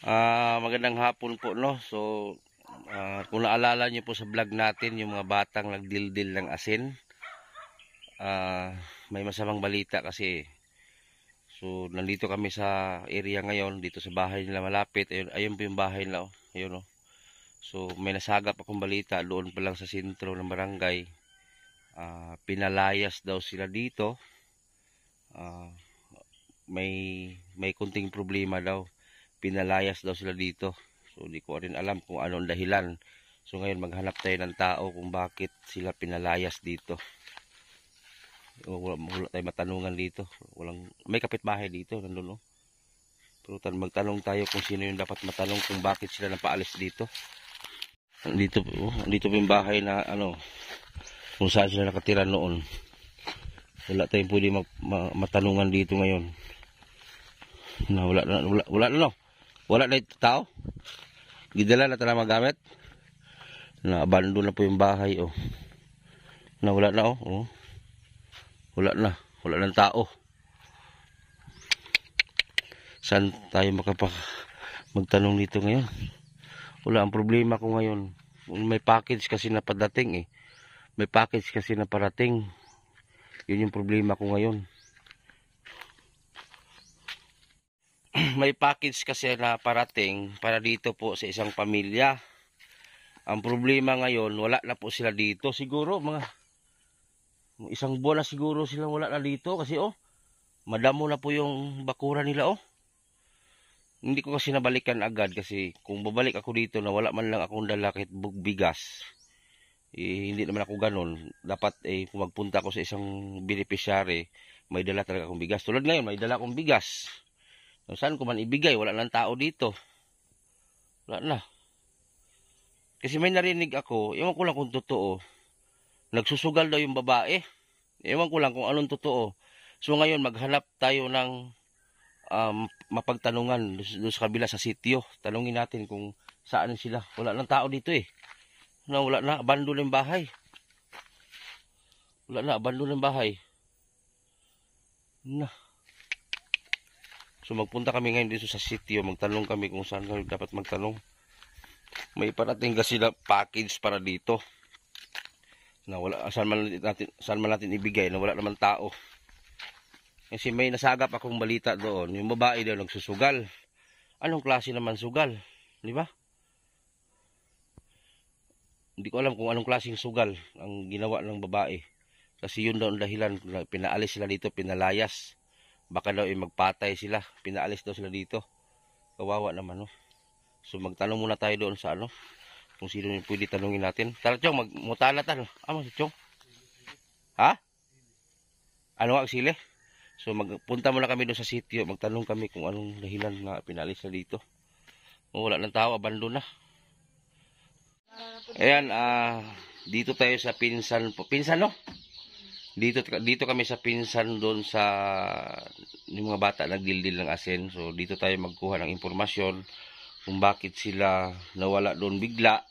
Magandang hapon po, no. So kung naalala niyo po sa vlog natin yung mga batang nagdildil ng asin, may masamang balita kasi. So nandito kami sa area ngayon, dito sa bahay nila malapit. Ayun po yung bahay nila, oh. Ayun, oh. So may nasagap akong balita doon pa lang sa sentro ng barangay. Pinalayas daw sila dito. May kunting problema daw. Pinalayas daw sila dito. So di ko rin alam kung anong dahilan. So ngayon maghanap tayo ng tao kung bakit sila pinalayas dito. Wala tayo matanungan dito. May kapitbahay dito, nandun, no? Pero magtanong tayo kung sino yung dapat matanong kung bakit sila napaalis dito. Dito po yung bahay na kung saan sila nakatira noon. Wala tayong pwede matanungan dito ngayon. Wala na, no? Wala na ito tao. Gidala na tala magamit. Na-abandon na po yung bahay, oh. Wala na, oh. Wala na. Wala ng tao. Saan tayo magtanong dito ngayon? Wala, ang problema ko ngayon. May package kasi na padating, eh. May package kasi na parating. Yun yung problema ko ngayon. May package kasi na parating para dito po sa isang pamilya. Ang problema ngayon, wala na po sila dito. Siguro mga isang buwan na siguro sila wala na dito kasi madamo na po yung bakura nila, oh. Hindi ko kasi nabalikan agad kasi kung babalik ako dito na wala man lang akong dala kahit bigas, hindi naman ako ganun. Dapat kung magpunta ako sa isang beneficiary, may dala talaga akong bigas. Tulad ngayon, may dala akong bigas. Saan ko man ibigay? Wala nang tao dito. Wala na. Kasi may narinig ako, ewan ko lang kung totoo, nagsusugal daw yung babae. Ewan ko lang kung anong totoo. So ngayon, maghanap tayo ng mapagtanungan doon sa kabila sa sitio. Tanungin natin kung saan sila. Wala nang tao dito, eh. Wala na, abandon yung bahay. Wala na, abandon yung bahay. Na. So magpunta kami ngayon dito sa sitio, magtanong kami kung saan kami dapat magtanong. May parating kasi na package para dito. Na wala, saan man natin ibigay na wala naman tao. Kasi may nasagap akong balita doon, yung babae daw nagsusugal. Anong klase naman sugal? Di ba? Hindi ko alam kung anong klaseng sugal ang ginawa ng babae. Kasi yun daw ang dahilan, pinaalis sila dito, pinalayas. Baka daw magpatay sila, pinaalis daw sila dito. Kawawa naman, no? So magtanong muna tayo doon sa kung sino yung pwede tanungin natin. Tara, Chong, magmutala tayo. Si Chong? Ha? Ano nga, sile? So magpunta muna kami doon sa sitio, magtanong kami kung anong dahilan na pinalis na dito. Wala ng tao, abandon na. Ayan, dito tayo sa pinsan po. Pinsan, no? Dito kami sa pinsan doon sa yung mga bata nagdildil ng asin. So dito tayo magkuha ng impormasyon kung bakit sila nawala doon bigla.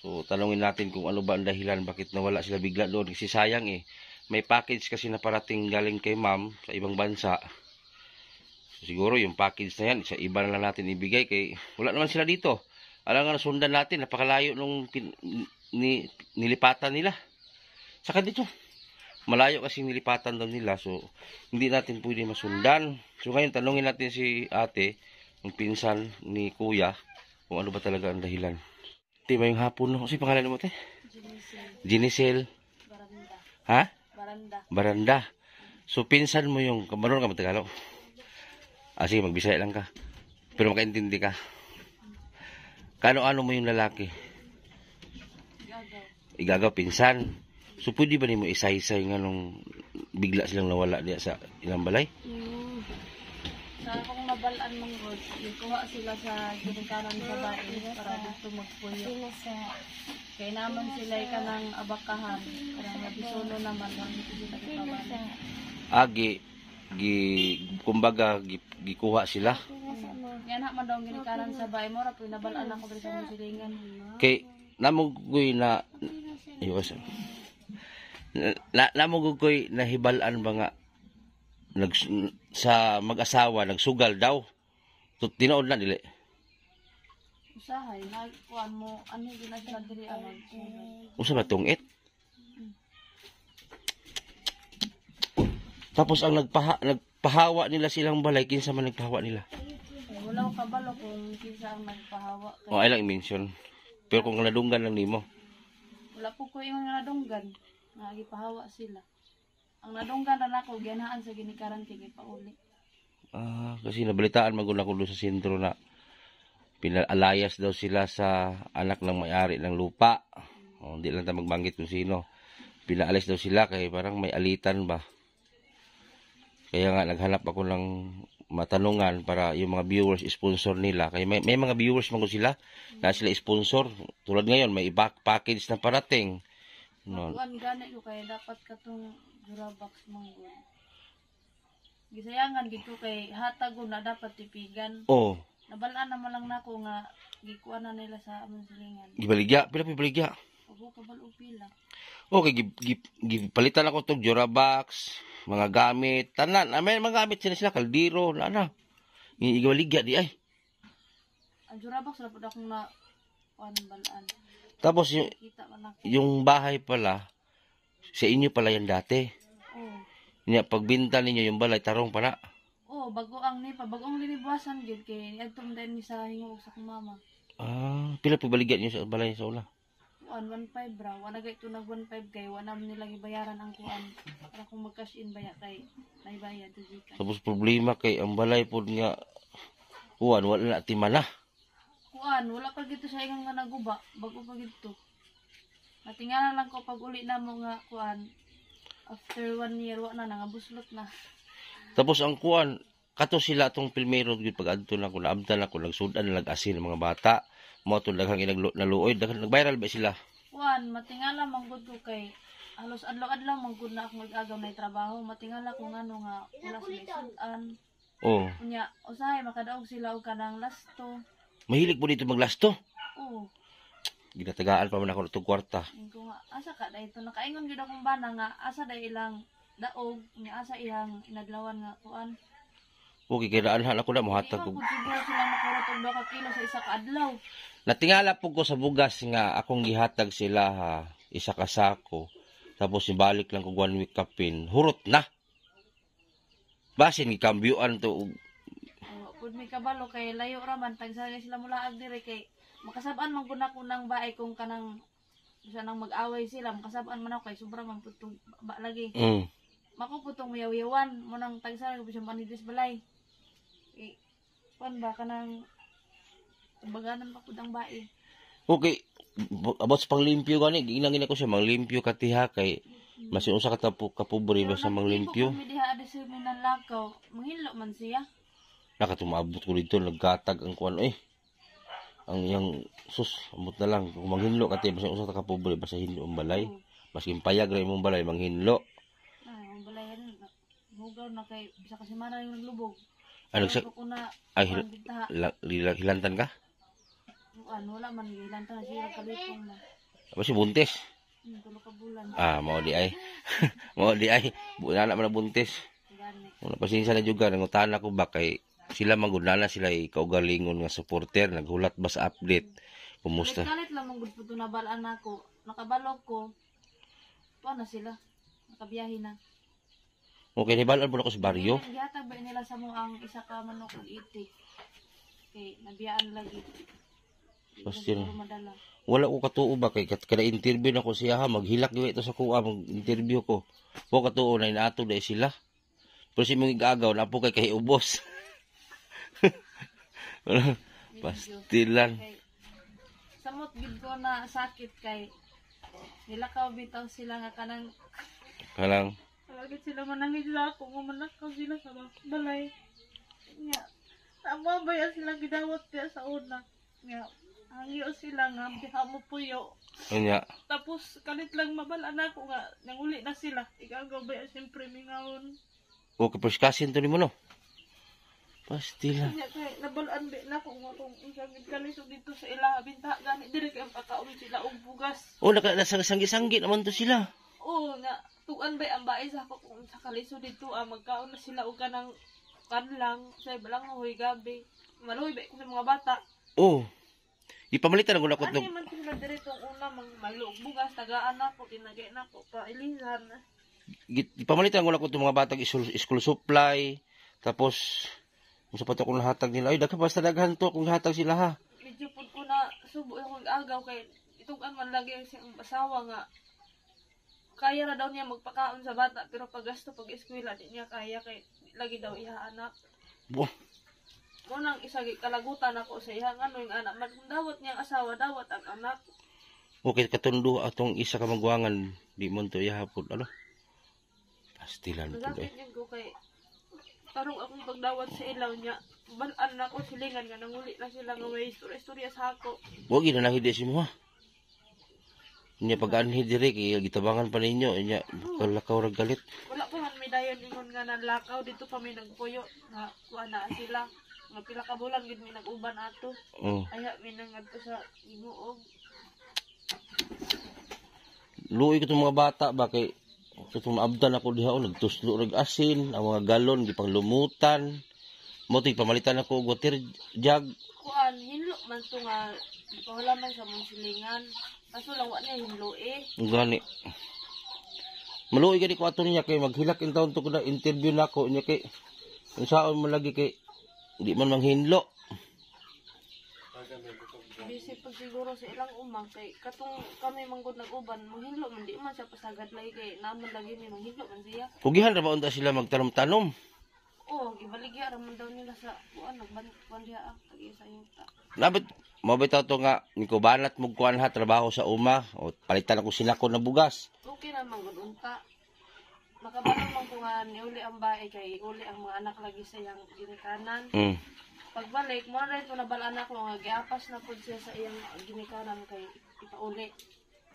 So tanungin natin kung ano ba ang dahilan bakit nawala sila bigla doon. Kasi sayang, eh. May package kasi na parating galing kay ma'am sa ibang bansa. So, siguro yung package na yan, sa iba na lang natin ibigay kay wala naman sila dito. Alam nga, sundan natin, napakalayo nung nilipatan nila. Saka dito, malayo kasi nilipatan daw nila. So, hindi natin pwede masundan. So, ngayon, tanungin natin si ate, yung pinsan ni kuya, kung ano ba talaga ang dahilan. Ate, may hapon, no? Kasi pangalan mo, ate? Ginicel. Baranda. Ha? Baranda. So, pinsan mo yung, marunong ka Tagalog? Sige, magbisaya lang ka. Pero makaintindi ka. Kano-ano mo yung lalaki? Igagaw, pinsan. So, pwede ba mo isaysay nga nung bigla silang nawala diya sa ilang balay? Sa akong nabalaan mong god, ikuha sila sa ginikanan sa bahay para dito magpuyo. Kaya naman sila kanang abakahan. Para mabisuno naman lang dito sila kitaban. Kumbaga, gikuha sila. Yan na man daw ang ginikanan sa bahay mo. Rapoy nabalaan ako dito sa musilingan. Kay, namugoy na, namugoy na hibalaan ba nga, sa mag-asawa, nagsugal daw. Tinood na, dili. Usahay na kuan mo ano gina sila diri aman. Usa ba tungit? Tapos ang nagpahawa nila silang balay, kinsa man nagpahawa nila? Wala ko kabalo kung kinsa ang nagpahawa kay. O ay lang i-mention. Pero kung nadunggan lang nimo. Wala po ko yung nadunggan nga gipahawa sila. Ang nadunggan na nako gianahan sa ginikaran kay pauli. Kasi nabalitaan maguna ko doon sa sentro na pinalayas daw sila sa anak ng may-ari ng lupa. Hindi lang tayo magbanggit kung sino. Pinaalis daw sila kaya parang may alitan ba. Kaya nga naghanap ako ng matanungan para yung mga viewers sponsor nila. Kaya may mga viewers man ko sila na sila sponsor. Tulad ngayon may package na parating. No. Kuan gani ko kay dapat katong Durabox manggod. Gisayangan gid ko kay hatag na dapat tipigan. Oh, Nabalaan naman lang nako nga gikuan na nila sa among silingan. gibaligya, pila gibaligya. Ogo kabalo pila. Okay, gipalitan ako tong Durabox, mga gamit, tanan. May mga gamit sila kaldero, na. Gibaligya di ay. Ang Durabox ra pud akong na kuan balaan. Tapos Kita man ako. yung bahay pala, sa inyo pala yan dati. Oh. Pagbinta ninyo yung balay, tarong pa na. Oh, bago ang bagong linibuasan gyud kay adtong din ni sa hingog sa akong mama. Pila pabaligyan niyo sa balay sa ula? 115 bra, wala gay ito nag 15 kay wala man nila gibayaran ang kuan. Para kung mag-cash in baya kay naibayad sa Gcash. Tapos problema kay ang balay pod nga uwan, wala na timana. Kuan, wala pa gito sa ingang nga naguba, bago pa gito. Natingala lang ko pag uli na mo nga kuan. After 1 year wa na nga buslot na. Tapos ang kuwan, kato sila atong pilmero gyud pag adto na ko naabtan ako nagsudan na nag-asin ng mga bata. Mo to daghang naluoy, daghang nag-viral ba sila? Kuan, matingala manggod ko kay halos adlaw-adlaw manggod na ako mag-agaw na trabaho. Matingala ko ngano nga wala sila sudan. Oh, Kunya, usahay makadaog sila og kanang lasto. mahilig po dito maglasto. Oo. Ginatagaan pa man ako itong kwarta. Ko nga asa ka dayto nakaingon gid akong bana nga asa day ilang daog ni asa iyang inadlawan nga kuan. Okay, kaya naanhan ako na Ikaw muhatag pud ko. siguro sila makurot og 2 ka kilo sa isa ka adlaw. Natingala po ko sa bugas nga akong gihatag sila ha, isa ka sako. Tapos ibalik lang ko 1 week kapin. Hurot na. Basin gikambyuan to. Pud may kabalo kay layo ra man tag sa sila mulaag dire kay makasab-an man gud nako nang bae kung kanang bisa nang mag-away sila makasab-an man ako kay sobra man putong ba lagi. Mako putong mayaw-yawan mo nang tag sa bisa manidis balay. Kuan ba kanang baganan pa pud ang bae. Okay, about sa panglimpyo gani, ginangin ako siya manglimpyo katiha kay masin usa ka kapobre ba sa manglimpyo. Kung diha ada sa minalakaw, manghilo man siya. Nakatumabot ko dito nagkatag ang kuan ang yang sus amot na lang kung manghinlo kati masin usa ka kapobre basta hinlo ang balay. Maskin payag ra imong balay manghinlo. Ang balay rin hugaw na kay bisa kasi mara yung naglubog. Ano sa ay hilantan ka? Wala man gilantan siya kalipong na. Apa si buntis? 3 ka bulan. Mau di ay. Mau di ay. Bulan na man buntis. Gani. Una pasensya na juga nangutan ako ba kay sila magudala sila kaugalingon nga supporter naghulat ba sa update. Kumusta? Kalit lang mong gud puto na balaan nako. Nakabalog ko. Tuwa na sila. Nakabiyahe na. Okay, nibalaan po na ko sa baryo. Gihatag ba nila sa mo ang isa ka manok ug itik. Okay, nabiyaan lagi. Basta yun. Madala. Wala ko katuo ba kay kada interview na ko siya ha maghilak gyud ito sa kuha mag interview ko. Wa katuo na inato dai sila. Pero si mong igagaw na po kay ubos. Pastilan. Okay. Samot gid ko na sakit kay nilakaw bitaw sila nga kanang Kalang lagi sila manangin sila ako nga manakaw sila sa balay. Nga tama ba yan sila gidawat kaya sa una. Nga hangyo sila nga diha mo puyo. unya. Tapos kalit lang mabalaan ako nga nanguli na sila. Igagaw ba yan siyempre mingawon. Okay, perskasin to nimo no. Pastilan. Kanya kay nabalaan ba na ako nga kung isang kalisod dito sa ila binta gani diri kay pakauwi sila og bugas. Oh, nasanggi-sanggi naman to sila. Oo nga tuan ba ang bae sa ako kung sa kalisod dito magkaon na sila og kanang kanlang say balang hoy gabi. Maluhoy ba ko sa mga bata. Oh. Ipamalitan ko na ko Ano tong man sila dito una magluog bugas tagaan ako tinagay na ko pa ilisan. ipamalitan ko na ko tong mga batang school supply. Tapos kung sa pato kong nahatag nila, ay daghan basta daghan to kung hatag sila ha. Medyo pud ko na subo yung agaw kay itong man lagi siyang asawa nga kaya na daw niya magpakaon sa bata pero pag gasto pag eskwela di niya kaya kay lagi daw iha anak. Buh, Munang isa kalagutan ako sa iya nga yung anak man dawat niyang asawa dawat ang anak. okay katundo atong isa ka magwangan di mo to ihapon ano. Pastilan to Nasakit yun ko kay parang akong pagdawat sa ilaw niya balaan na ko silingan nga nanguli na sila nga may istorya sa ako. Huwag na nahidi si mo ha. Inya pag-anhid diri kay gitabangan pa ninyo inya kalakaw ra galit. Wala pa man may dayon ingon nga nanlakaw dito pa may nagpuyo nga kuha na sila nga pila ka bulan gid mi nag-uban ato. Aya mi nangadto sa Ginoo. Luoy ko itong mga bata ba kay itong maabdan ako diha o nagtuslo rag asin ang mga galon gipang lumutan mo to pamalitan ako og water jug Kuan hinlo man to nga wala man sa mong silingan. Kaso lang wa niya hinlo gani maluoy gani ko ato niya kay maghilak in taon to ko na interview nako niya kay kung saan mo lagi kay di man manghinlo. Bisip pag siguro sa ilang umang kay katong kami manggod nag-uban manghinlo man di man siya pasagad lagi kay naman lagi ni manghinlo man siya. Ugihan ra ba unta sila magtanom-tanom? Oh, gibaligya ra man daw nila sa kuan nagban diha tagi sa yuta. Nabit mabitaw to nga niko banat mo kuan ha trabaho sa uma o palitan ako sinako na bugas. Okay na manggod unta. Makabalong man ko nga niuli ang bae kay uli ang mga anak lagi sa iyang ginikanan. Pagbalik mo na ito nabalaan ako nga giapas na pud siya sa iyang ginikanan kay ipauli.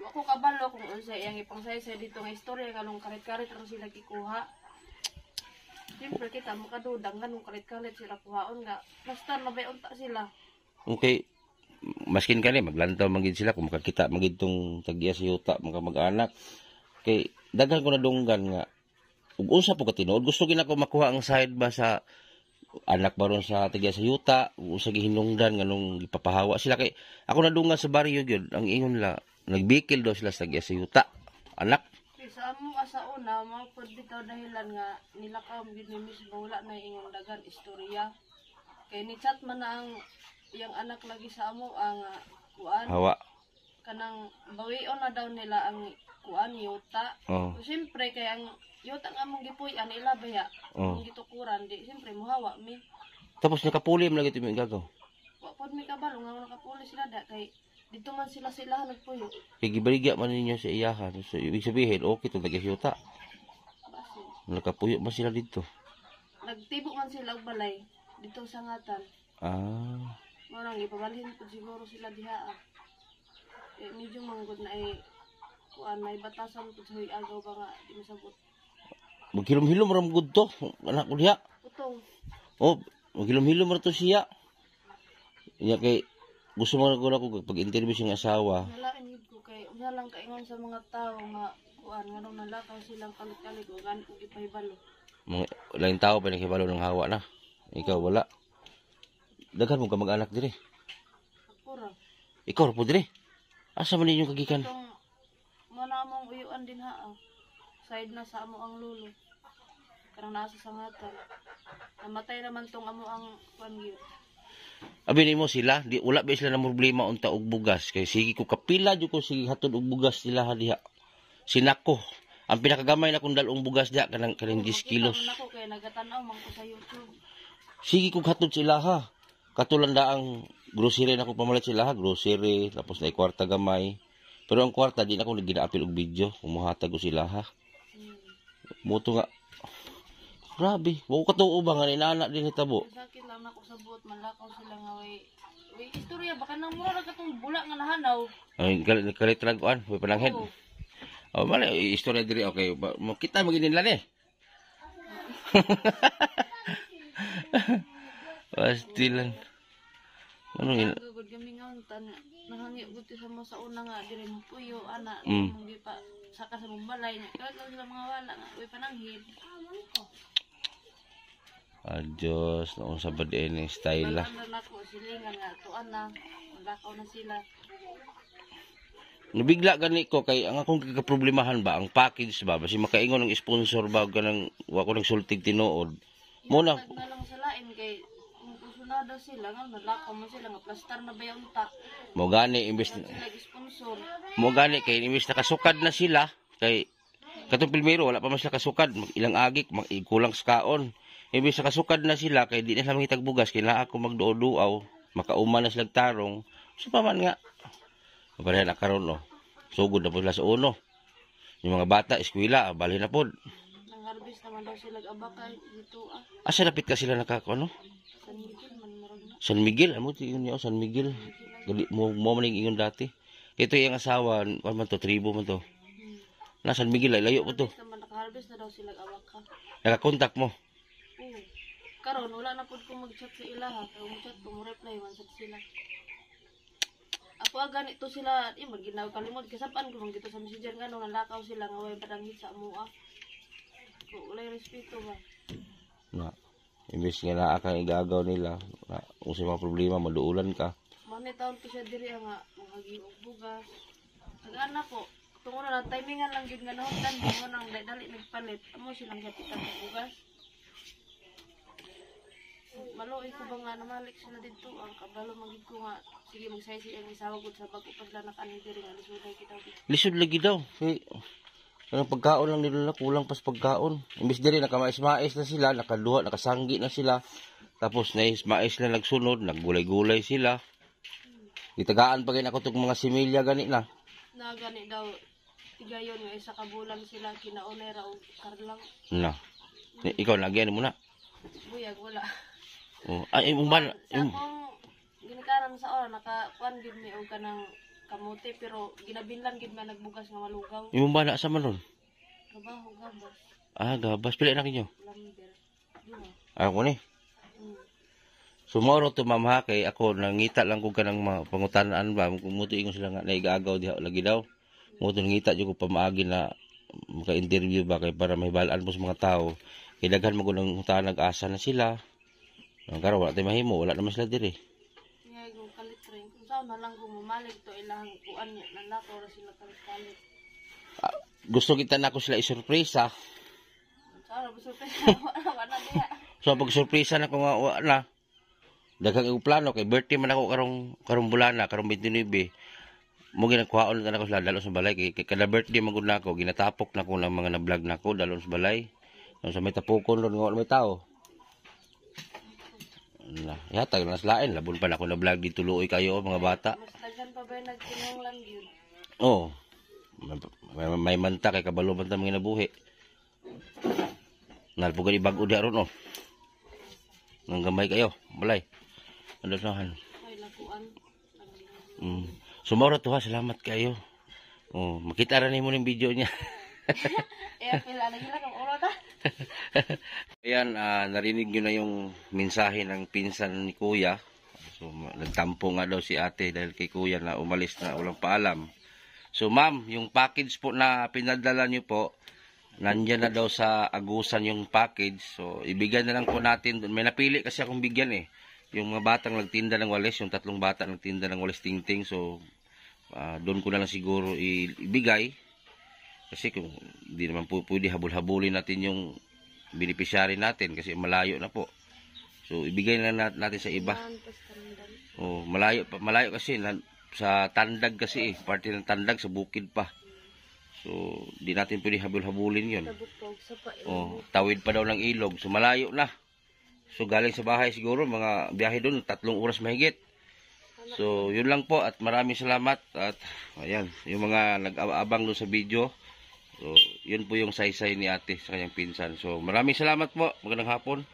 Wa ko kabalo kung unsa iyang ipangsay dito nga istorya kanong karit-karit ra sila gikuha. Siyempre kita makadudang ganong kalit-kalit sila kuhaon nga. Basta nabay unta sila. Okay. Maskin kani maglantaw magid sila kung makakita magid tong tagya sa yuta mga mag-anak. Kay daghan ko na dunggan nga ug usa po ka tinuod gusto gina ko makuha ang side ba sa anak baron sa tagya sa yuta usa gihinungdan nganong gipapahawa sila kay ako nadungan sa baryo gyud ang ingon la nagbikil daw sila sa tagya sa yuta anak. Sa amo asa una, mga pud bitaw dahilan nga nilakaw gid ni Miss wala na ingon dagan istorya. Kay ni chat man na ang iyang anak lagi sa amo ang kuan. Hawa. Kanang bawion na daw nila ang kuan yuta. Oh. So, siyempre kay ang yuta nga mong gipuy-an ila baya. Ang gitukuran di siyempre mohawa mi. Tapos nakapuli mo lagi timi gagaw. Wa pod mi kabalo nga nakapuli sila da kay dito man sila nagpuyo. Kay gibaligya man ninyo sa iyahan. So ibig sabihin okay tong tagya sa yuta. Basin. Nakapuyo man sila dito. Nagtibo man sila og balay dito sa ngatan. Marang ipabalhin po siguro sila diha. Medyo manggod na kuan may batasan po sa agaw ba nga di masabot. Maghilom-hilom ram gud to anak ko diha. Putong. Oh, maghilom-hilom ra to siya. Nya kay gusto mo na ko pag-interview siyang asawa. Nalain yun ko kay una lang kaingon sa mga tao nga kuan nga nung nalakaw silang kalit-kalit o gan og ipahibalo. Mga lain tao pa nakibalo ng hawa na. Ikaw wala. Daghan mo ka mag-anak dire. Pura. Ikaw po dire. Asa man ninyo kagikan? Itong manamong uyuan din ha. Side na sa amo ang lulo. Karang nasa sangatan. Namatay naman tong amo ang kuan gyud. Abi nimo sila, di wala ba sila na problema unta og bugas kay sige ko kapila jud ko sige hatod og bugas nila diha. Sinako. Ang pinakagamay na kung dalong bugas diha kanang 10 kilos. Ako kay nagatanaw man ko sa YouTube. Sige ko hatod sila ha. Katulan da ang grocery na ko pamalit sila ha, grocery tapos na kwarta gamay. Pero ang kwarta di na ko ginaapil og video, kumuhatag ko sila ha. Moto nga grabe, wa ko katuo ba nga inana din hitabo. Sakit lang ako sa buot manlakaw sila nga way istorya baka nang mura ra katong bula nga nahanaw. Ay kalit raguan, way pananghed. Oh, mali istorya diri okay. Kita maginin lan eh. Pastilan. Ano yun? Gugod kami nga untan nahangi guti sa mo sa una nga diri mo puyo ana mong gipa saka sa mong balay nya kaya sila mga wala nga way pananghid. Adios, noong sa badi ni style la. Balaan na ako, silingan nga, tuan na. Lakaw na sila. Nabigla gani ko kay ang akong kakaproblemahan ba ang package ba basi makaingon ng sponsor ba kanang wa ko nagsultig tinuod. Mo na Ihatag na lang sa lain kay kung kusunada sila nga nalakaw mo sila nga plastar na ba yung ta. mo gani imbes Sila sponsor. mo gani kay imbes nakasukad na sila kay katong pilmero wala pa man sila kasukad ilang agik kulang sa kaon. Imbes nakasukad na sila kay di na sila mahitag bugas kay naa ako magduo-duaw makauma na sila tarong. So pa man nga pareha na karon no. Sugod na po sila sa uno. Yung mga bata, eskwela, balhin na po. Nang harvest naman daw sila abakay dito ah. Asa napit ka sila ano? San Miguel man marag na. San Miguel, amo ti yun San Miguel. Gali mo maning ingon dati. Ito yung asawa, ano man to, tribo man to. Na San Miguel ay layo po to. Harvest naman naka-harvest na daw sila abaka. Nakakontak mo. Oo. Karon wala na pud ko mag-chat sa ila ha. Kaya mo-chat ko mo reply man sa sila. Ako ganito sila, maginaw kalimod kasapan ko gito sa messenger nga nung nalakaw sila nga way padangit sa amoa. Ko ulay respeto ba. Na. Imbes nga naa kang igagaw nila. Na, kung sa mga problema, maduulan ka. Mani taon ko siya diri nga maghiog bugas. Nag-ana ko, tungo na timingan lang gyud nga nohon mo nang dali nagpalit. Amo silang kapitan sa bugas. Maluoy ko ba nga namalik sila dito ang kabalo magid ko nga sige magsaysi ang isawa gud sa bago paglanak ani diri nga lisuday kita. Lisod lagi daw. Kay, anong pagkaon lang nila, kulang pas pagkaon. Imbes diri nakamais-mais na sila, nakaduha, nakasanggi na sila. Tapos mais na nagsunod, naggulay-gulay sila. Itagaan pa gani ako tong mga similya gani na. Na gani daw tigayon nga isa ka bulan sila kinaunay ra og karlang. Na. Ikaw nagyan mo na. Buyag wala. Oh, ay imong ban. Sa akong ginikanan sa oras nakakuan gid mi og kanang kamote pero ginabinlan gid man nagbugas nga malugaw. Imong bana sa manon. Trabaho gabas. Ah, gabas pila na kinyo. Lamber. Duha. Ako ni. Sumoro to ma'am ha kay ako nangita lang ko kanang pangutan-an ba muto ingon sila nga naigagaw diha lagi daw. Muto nangita jud ko pamaagi na maka-interview ba kay para mahibalaan mo sa mga tao. Kay daghan mo ko nang utahan nag-asa na sila. Ang karon wala tay mahimo, wala naman sila diri. Ngay go kalit rin. Kung saan na lang gumalig to ilang kuan niya nalakaw ra sila kalit. Gusto kita na ako sila isurpresa. Saan ba surprise? Wala diha. So pag surpresa na ko nga wala. Daghang ang plano kay birthday man ako karong bulan na, karong 29. Mo ginagkuhaon na ako sila dalon sa balay kay kada birthday magud na ako ginatapok na ko ng mga na-vlog na ko dalon sa balay. Sa may tapukon ron nga may tao. Na, yatag na lain labon pa na ako na vlog dito luoy kayo mga bata. Mas daghan pa ba nagkinahanglan gyud? Oh. May manta kay kabalo man ta mga nabuhi. Nalpugad ibag-o di aron oh. Nang gamay kayo, balay. Andasahan. Ay lakuan. Sumawra to ha, salamat kayo. Oh, makita ra nimo ning video niya. Pila na gila kung uro ta. Ayan, narinig nyo na yung mensahe ng pinsan ni Kuya. So, nagtampo nga daw si ate dahil kay Kuya na umalis na walang paalam. So, ma'am, yung package po na pinadala nyo po, nandyan na daw sa Agusan yung package. So, ibigyan na lang po natin. May napili kasi akong bigyan eh. Yung mga batang nagtinda ng walis, yung 3 bata nagtinda ng walis tingting. So, doon ko na lang siguro ibigay. Kasi kung hindi naman po pwede habol-habulin natin yung beneficiary natin kasi malayo na po. So ibigay na natin sa iba. Oh, malayo kasi sa Tandag kasi parte ng Tandag sa bukid pa. So di natin pwede habol-habulin 'yon. Oh, tawid pa daw ng ilog. So malayo na. So galing sa bahay siguro mga biyahe doon 3 oras mahigit. So yun lang po at maraming salamat at ayan, yung mga nag-abang doon sa video. So, yun po yung saysay ni ate sa kanyang pinsan. So, maraming salamat po. Magandang hapon.